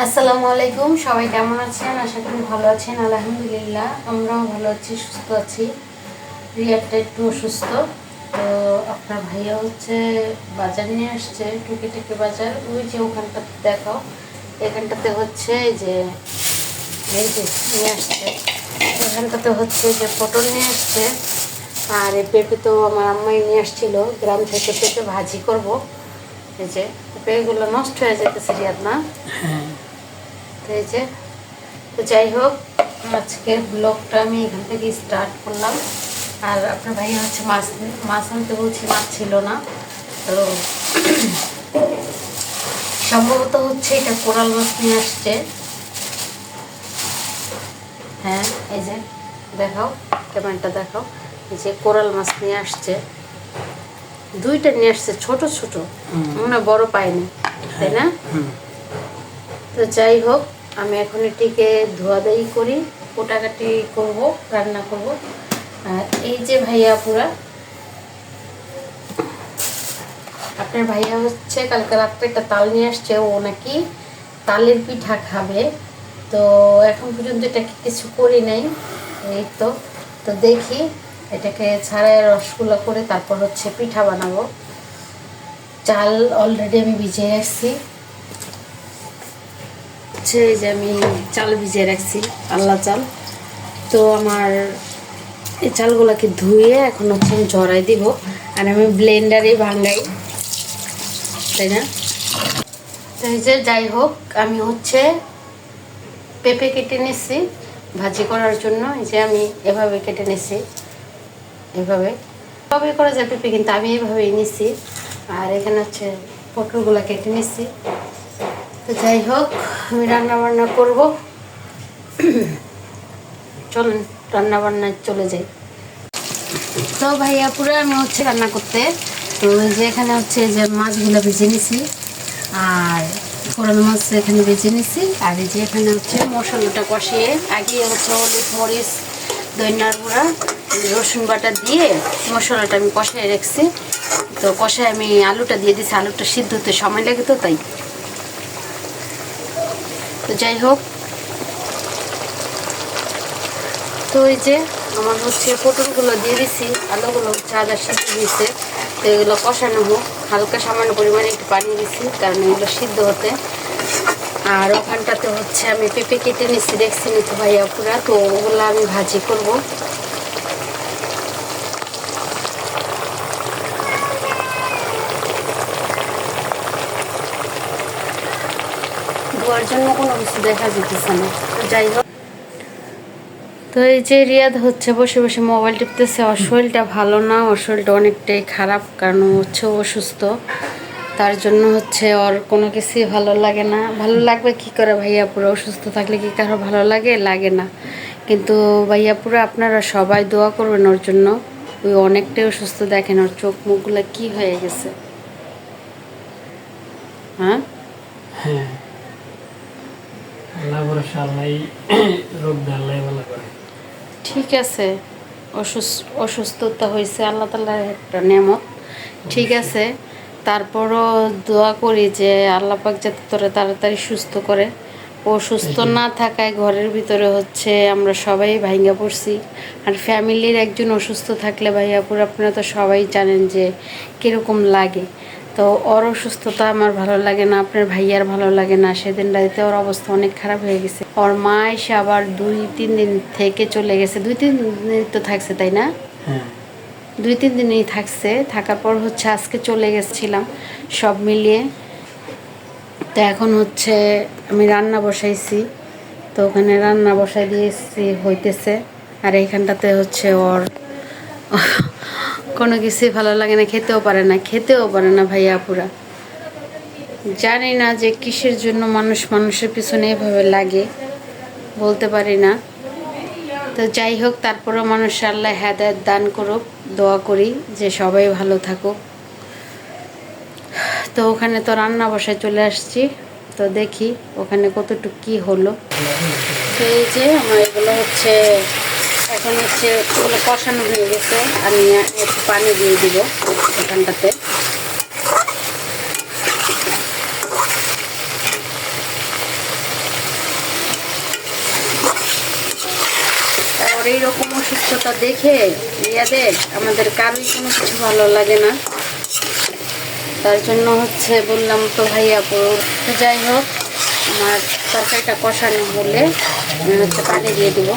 আসসালামু আলাইকুম, সবাই কেমন আছেন? আশা করি ভালো আছেন। আলহামদুলিল্লাহ আমরাও ভালো আছি, সুস্থ আছি। রিয়াটা একটু অসুস্থ, তো আপনার ভাইয়া বাজার নিয়ে আসছে, টুকে টুকে বাজার। ওই যে ওখানটাতে দেখাও, এখানটাতে এই যে নিয়ে আসছে, এখানটাতে যে পটল নিয়ে আসছে। আর এই পেঁপে তো আমার আম্মাই নিয়ে আসছিল গ্রাম থেকে, পেঁপে ভাজি করব। এই যে পেঁপেগুলো নষ্ট হয়ে যেতেছে রিয়াদ না। তো এই যে, তো যাই হোক, আজকের ব্লগটা আমি এখান থেকে স্টার্ট করলাম। আর আপনার ভাই মাছ আনতে বলছি, মাছ ছিল না। তো সম্ভবত এটা কোরাল মাছ নিয়ে আসছে। হ্যাঁ, এই যে দেখাও, ক্যামেরাটা দেখাও। এই যে কোরাল মাছ নিয়ে আসছে, দুইটা নিয়ে আসছে, ছোট ছোট, মনে বড় পাইনি, তাই না? তো যাই হোক, আমি এখন এটিকে ধোয়াধাই করি, কোটাকাটি করব, রান্না করব। আর এই যে ভাইয়া পুরা, আপনার ভাইয়া কালকে রাত্রে একটা তাল নিয়ে আসছে, ও নাকি তালের পিঠা খাবে। তো এখন পর্যন্ত এটাকে কিছু করি নাই। এই তো তো দেখি, এটাকে ছাড়াই রসগোল্লা করে তারপর পিঠা বানাবো। চাল অলরেডি আমি ভিজিয়ে রাখছি, এই যে আমি চাল ভিজিয়ে রাখছি, আল্লাহ চাল। তো আমার এই চালগুলোকে ধুয়ে এখন আমি ঝরাই দিব। আর আমি ব্লেন্ডারে ভাঙাই, তাই না? তো এই যে যাই হোক, আমি পেঁপে কেটে নিচ্ছি ভাজি করার জন্য। এই যে আমি এভাবে কেটে নিচ্ছি, এভাবে করা যায় পেঁপে, কিন্তু আমি এইভাবেই নিচ্ছি। আর এখানে পটলগুলো কেটে নিচ্ছি। তো যাই হোক, আমি রান্না বান্না করবো। চলুন রান্না বান্নায় চলে যাই। তো ভাইয়া পুরো আমি রান্না করতে। তো এই যে এখানে যে মাছগুলো ভেজে নিছি, আর কোরাল মাছ এখানে ভেজে নিছি। আর এই যে এখানে মশলাটা কষিয়ে আগে হলুদ, মরিচ, ধনিয়ার গুঁড়া, রসুন বাটা দিয়ে মশলাটা আমি কষিয়ে রাখছি। তো কষায় আমি আলুটা দিয়ে দিছি, আলুটা সিদ্ধ হতে সময় লাগে, তো তাই। তো যাই হোক, তো এই যে আমার পটলগুলো দিয়ে দিছি, আলুগুলো আদা সিদ্ধ দিয়েছে। তো এগুলো কষানো হোক, হালকা সামান্য পরিমাণে একটু পানি দিছি, কারণ এগুলো সিদ্ধ হতে। আর ওখানটাতে আমি পেঁপে কেটে নিচ্ছি, দেখছি নিতে ভাইয়া পুরা। তো ওগুলো আমি ভাজি করব। ধোয়ার জন্য কোনো কিছু দেখা যেতেছে না। তো যাই হোক, তো এই যে রিয়াদ বসে বসে মোবাইল টিপতেছে। ওর শরীরটা ভালো না, ওর শরীরটা অনেকটাই খারাপ, কারণ অসুস্থ। তার জন্য ওর কোনো কিছুই ভালো লাগে না। ভালো লাগবে কি করে ভাইয়া পুরো? অসুস্থ থাকলে কি কারো ভালো লাগে? লাগে না। কিন্তু ভাইয়া পুরো আপনারা সবাই দোয়া করবেন ওর জন্য। ওই অনেকটাই অসুস্থ, দেখেন ওর চোখ মুখগুলো কি হয়ে গেছে। হ্যাঁ, ঠিক আছে, অসুস্থতা হয়েছে, আল্লাহ তাআলার একটা নেয়ামত, ঠিক আছে। তারপরও দোয়া করি যে আল্লাহ পাক যাতে তোরা তাড়াতাড়ি সুস্থ করে। ও সুস্থ না থাকায় ঘরের ভিতরে আমরা সবাই ভাঙ্গা পড়ছি। আর ফ্যামিলির একজন অসুস্থ থাকলে ভাইয়াপুর আপনারা তো সবাই জানেন যে কীরকম লাগে। তো ওর অসুস্থতা আমার ভালো লাগে না, আপনার ভাইয়ার ভালো লাগে না। সেদিন রাতে ওর অবস্থা অনেক খারাপ হয়ে গেছে। ওর মা এসে আবার 2-3 দিন থেকে চলে গেছে। 2-3 দিন তো থাকছে, তাই না? 2-3 দিনই থাকছে। থাকার পর আজকে চলে গেছিলাম সব মিলিয়ে। তো এখন আমি রান্না বসাইছি। তো ওখানে রান্না বসাই দিয়েছি, হইতেছে। আর এইখানটাতে ওর কোনো কিছুই ভালো লাগে না, খেতেও পারে না ভাইয়া পুরা। জানি না যে কিসের জন্য মানুষের পিছনে এভাবে লাগে, বলতে পারি না। তো যাই হোক, তারপরেও মানুষ আল্লাহ হেদায়েত দান করুক, দোয়া করি যে সবাই ভালো থাকুক। তো ওখানে তো রান্না বসায় চলে আসছি। তো দেখি ওখানে কতটুকু কী হলো। তো এই যে আমার এগুলো এখন এগুলো কষানো হয়ে গেছে। আমি একটু পানি দিয়ে দিব এখানটাতে। অসুস্থতা দেখে ইয়াদের আমাদের কারোই কোনো কিছু ভালো লাগে না। তার জন্য হচ্ছে বললাম তো ভাইয়া পুরো। তো যাই হোক, আমার তরকারিটা কষানো হলে আমি হচ্ছে পানি দিয়ে দিব।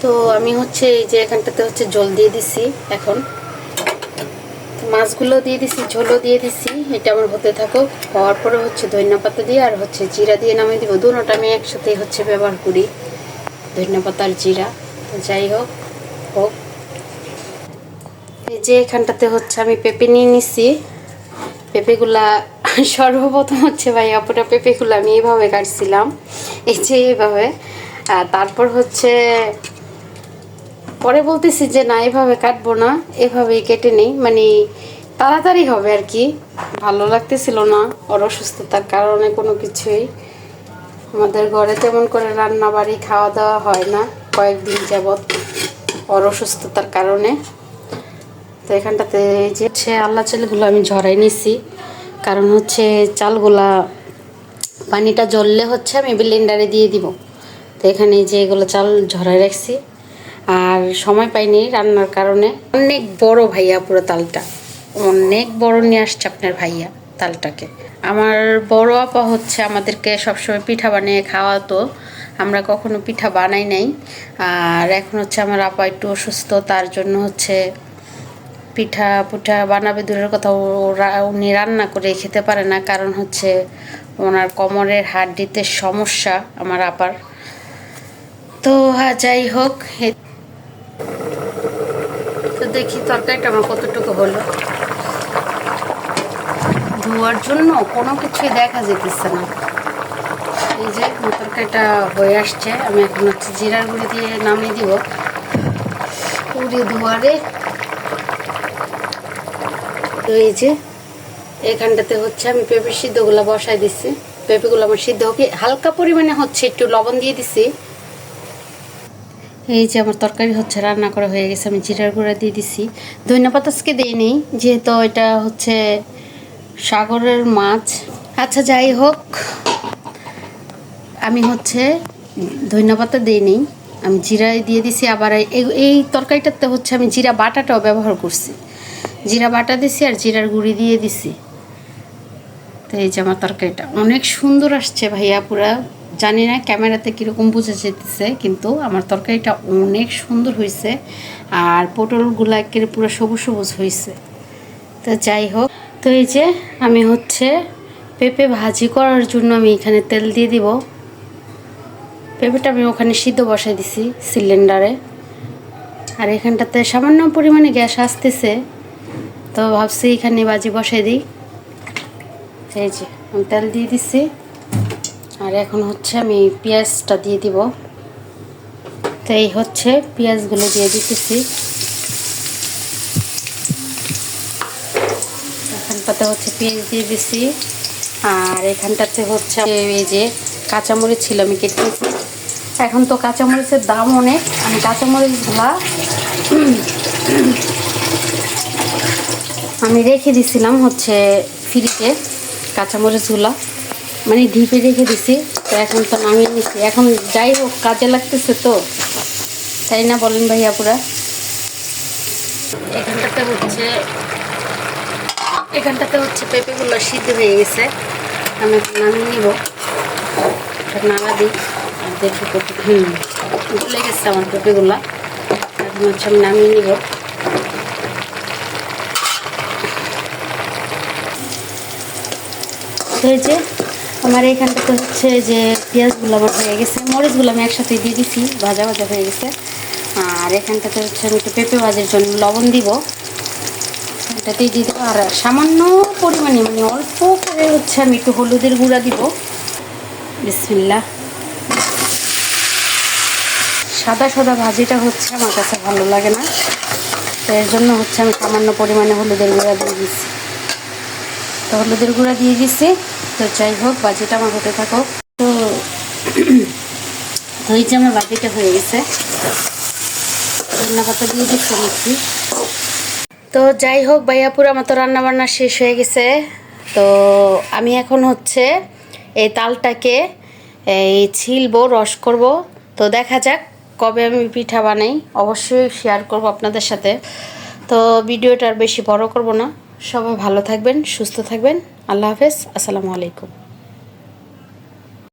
তো আমি হচ্ছে এই যে এখানটাতে হচ্ছে জল দিয়ে দিছি। এখন মাছগুলো দিয়ে দিছি, ঝোলও দিয়ে দিছি। এটা আমার হতে থাকুক। হওয়ার পরে হচ্ছে ধনিয়া পাতা দিয়ে আর হচ্ছে জিরা দিয়ে নামিয়ে দিব। দুটোটা আমি একসাথে হচ্ছে ব্যবহার করি, ধনিয়া পাতা আর জিরা। তো যাই হোক হোক। এই যে এখানটাতে হচ্ছে আমি পেঁপে নিয়ে নিছি। পেঁপেগুলা সর্বপ্রথম হচ্ছে ভাই আপুরা পেঁপেগুলো আমি এইভাবে কাটছিলাম, এই যে এইভাবে। তারপর হচ্ছে পরে বলতেছি যে না এভাবে কাটবো না, এভাবেই কেটে নেই, মানে তাড়াতাড়ি হবে আর কি। ভালো লাগতেছিল না ওর অসুস্থতার কারণে কোনো কিছুই। আমাদের ঘরে তেমন করে রান্না বাড়ি খাওয়া দাওয়া হয় না কয়েকদিন যাবৎ ওর অসুস্থতার কারণে। তো এখানটাতে এই যে আল্লা চালগুলো আমি ঝরাই নিছি, কারণ হচ্ছে চালগুলা পানিটা জ্বললে হচ্ছে আমি ব্লেন্ডারে দিয়ে দিব। তো এখানে যে এগুলো চাল ঝরাই রাখছি, আর সময় পাইনি রান্নার কারণে। অনেক বড় ভাইয়া পুরো তালটা, অনেক বড় নিয়ে আসছে আপনার ভাইয়া তালটাকে। আমার বড় আপা হচ্ছে আমাদেরকে সবসময় পিঠা বানিয়ে খাওয়াতো, আমরা কখনো পিঠা বানাই নাই। আর এখন হচ্ছে আমার আপা একটু অসুস্থ, তার জন্য হচ্ছে পিঠা পুঠা বানাবে দূরের কথা, উনি রান্না করে খেতে পারে না, কারণ হচ্ছে ওনার কোমরের হাড্ডিতে সমস্যা আমার আপার। তো যাই হোক, তো দেখি তরকারিটা আমার কতটুকু হলো। ধোয়ার জন্য কোনো কিছুই দেখা যেতেছে না। এই যে তরকারিটা হয়ে আসছে, আমি এখন হচ্ছে জিরার গুঁড়ি দিয়ে নামিয়ে দিব। পুরি ধোয়ারে। তো এই যে এখানটাতে হচ্ছে আমি পেঁপে সিদ্ধগুলো বসাই দিচ্ছি। পেঁপেগুলো আমার সিদ্ধ হোক, হালকা পরিমাণে হচ্ছে একটু লবণ দিয়ে দিছি। এই যে আমার তরকারি হচ্ছে রান্না করা হয়ে গেছে, আমি জিরার গুঁড়া দিয়ে দিছি। ধনিয়া পাতা আজকে দিই নেই, যেহেতু এটা হচ্ছে সাগরের মাছ। আচ্ছা যাই হোক, আমি হচ্ছে ধনিয়া পাতা দিই নেই, আমি জিরাই দিয়ে দিছি। আবার এই তরকারিটাতে হচ্ছে আমি জিরা বাটাটাও ব্যবহার করছি, জিরা বাটা দিছি আর জিরার গুঁড়ি দিয়ে দিছি। তো এই যে আমার তরকারিটা অনেক সুন্দর আসছে ভাইয়া পুরা। জানি না ক্যামেরাতে কীরকম বোঝা যেতেছে, কিন্তু আমার তরকারিটা অনেক সুন্দর হয়েছে। আর পটলগুলো একেবারে পুরো সবুজ সবুজ হয়েছে। তো যাই হোক, তো এই যে আমি হচ্ছে পেঁপে ভাজি করার জন্য আমি এখানে তেল দিয়ে দিব। পেঁপেটা আমি ওখানে সিদ্ধ বসাই দিছি সিলিন্ডারে, আর এখানটাতে সামান্য পরিমাণে গ্যাস আসতেছে। তো ভাবছি এখানে ভাজি বসাই দিই। এই যে আমি তেল দিয়ে দিছি, আর এখন হচ্ছে আমি পেঁয়াজটা দিয়ে দিব। তো এই হচ্ছে পেঁয়াজগুলো দিয়ে দিতেছি। এখানটাতে হচ্ছে পেঁয়াজ দিয়ে দিছি, আর এখানটাতে হচ্ছে এই যে কাঁচামরিচ ছিল আমি কেটেছি। এখন তো কাঁচামরিচের দাম অনেক, আমি কাঁচামরিচগুলা আমি রেখে দিছিলাম হচ্ছে ফ্রিজে, কাঁচামরিচগুলো মানে ঢিপে রেখে দিছি। তো এখন তো নামিয়ে নিছি। এখন যাই হোক কাজে লাগতেছে তো, তাই না বলেন ভাইয়া পুরা। এখানটাতে হচ্ছে পেঁপেগুলো সিদ্ধ হয়ে গেছে, আমি নামিয়ে নিব। নাড়া দিই আর দেখি কত গলে গেছে আমার পেঁপেগুলা। এখন হচ্ছে আমি নামিয়ে নিব। এই যে আমার এইখানটাতে হচ্ছে যে পেঁয়াজগুলো আমার হয়ে গেছে, মরিচগুলো আমি একসাথে দিয়ে দিছি, ভাজা ভাজা হয়ে গেছে। আর এখানটাতে হচ্ছে আমি একটু পেঁপে ভাজির জন্য লবণ দিব, এটাতেই দিয়ে দেবো। আর সামান্য পরিমাণে মানে অল্প করে হচ্ছে আমি একটু হলুদের গুঁড়া দিব। বিসমিল্লাহ। সাদা সাদা ভাজিটা হচ্ছে আমার কাছে ভালো লাগে না, তো এর জন্য হচ্ছে আমি সামান্য পরিমাণে হলুদের গুঁড়া দিয়ে দিচ্ছি। তো হলুদের গুঁড়া দিয়ে দিচ্ছি। তো যাই হোক ভাজিটা আমার হতে থাকুক। তো এই যে আমার ভাজিটা হয়ে গেছে, ধনিয়া পাতা দিয়ে দিচ্ছি একটু। তো যাই হোক ভাইয়াপুর, আমার তো রান্নাবান্না শেষ হয়ে গেছে। তো আমি এখন হচ্ছে এই তালটাকে এই ছিলবো, রস করব। তো দেখা যাক কবে আমি পিঠা বানাই, অবশ্যই শেয়ার করব আপনাদের সাথে। তো ভিডিওটা আর বেশি বড় করব না। সবাই ভালো থাকবেন, সুস্থ থাকবেন। আল্লাহ হাফেজ, আসসালামু আলাইকুম।